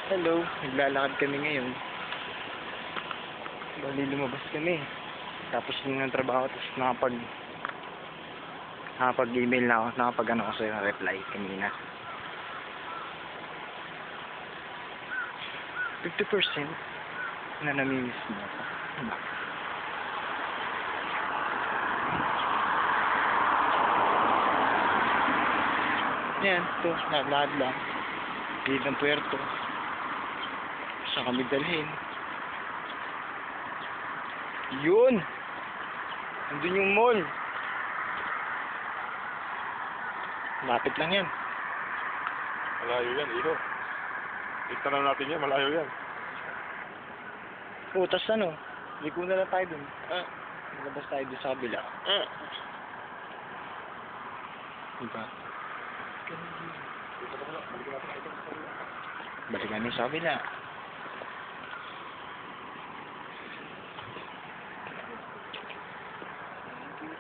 Hello, naglalakad kami ngayon. Bali lumabas kami. Tapos yun ng trabaho, tapos nakapag-email na ako, nakapag-ano ko sa'yo, reply kanina. 50% na namimiss mo ako. Yan, ito, nalad lang. Dito ng puerto. Saan kami dalhin? Yun! Nandun yung mall. Lapit lang yan. Malayo yan, Iho. Itanong natin yan, malayo yan. O, tas ano? Liko na lang tayo dun. Nalabas tayo dun sa kabila. Diba? Balik namin sa kabila.